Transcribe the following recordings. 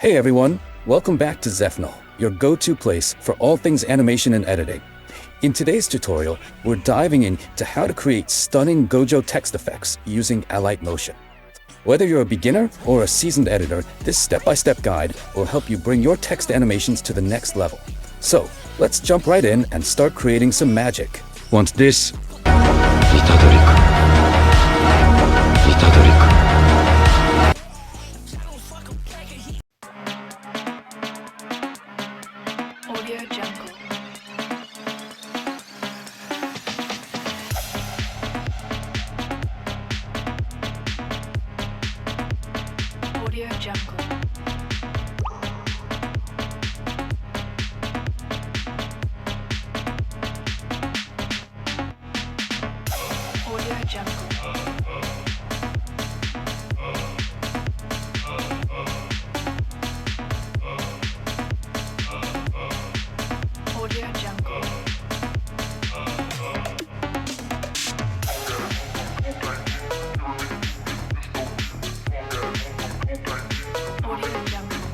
Hey everyone, welcome back to Zephnol, your go-to place for all things animation and editing. In today's tutorial, we're diving into how to create stunning Gojo text effects using Alight Motion. Whether you're a beginner or a seasoned editor, this step-by-step guide will help you bring your text animations to the next level. So, let's jump right in and start creating some magic. Want this? Audio Jungle. Audio Jungle. Audio Jungle. Audio Jungle. Audio Jungle.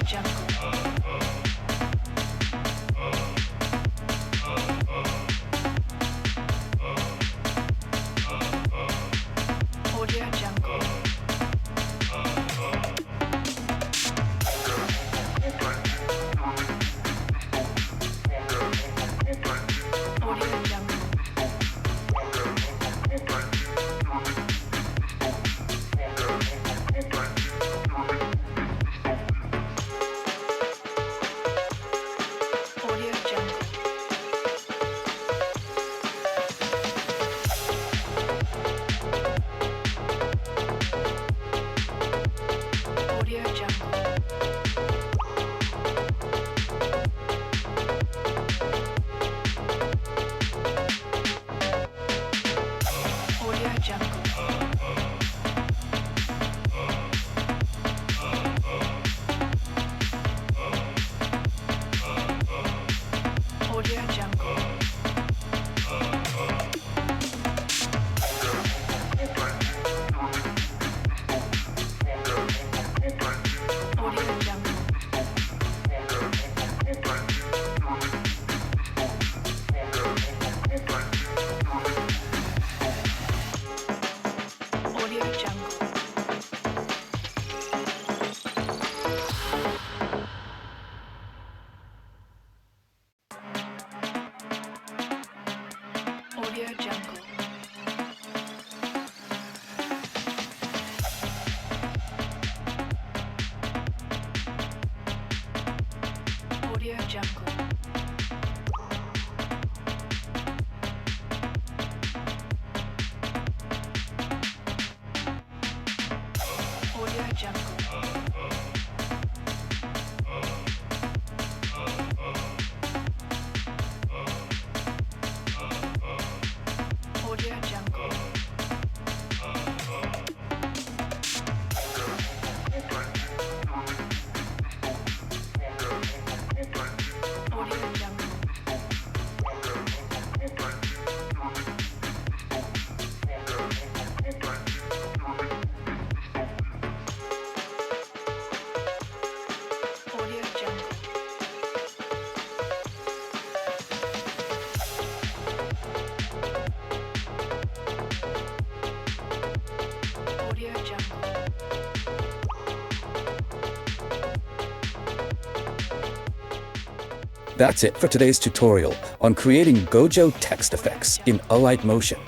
Audio Jungle. Audio Jungle. Audio Jungle. Audio Jungle. Audio Jungle. Audio Jungle. Audio Jungle. Audio Jungle. Audio Jungle. Audio Jungle. Audio Jungle. Audio Jungle. Audio Jungle. Audio Jungle. Audio Jungle. That's it for today's tutorial on creating Gojo text effects in Alight Motion.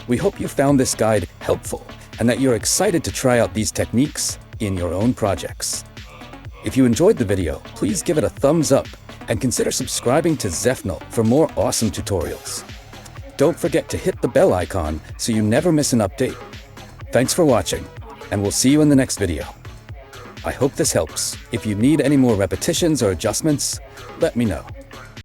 We hope you found this guide helpful and that you're excited to try out these techniques in your own projects. If you enjoyed the video, please give it a thumbs up and consider subscribing to Zefnal for more awesome tutorials. Don't forget to hit the bell icon so you never miss an update. Thanks for watching, and we'll see you in the next video. I hope this helps. If you need any more repetitions or adjustments, let me know.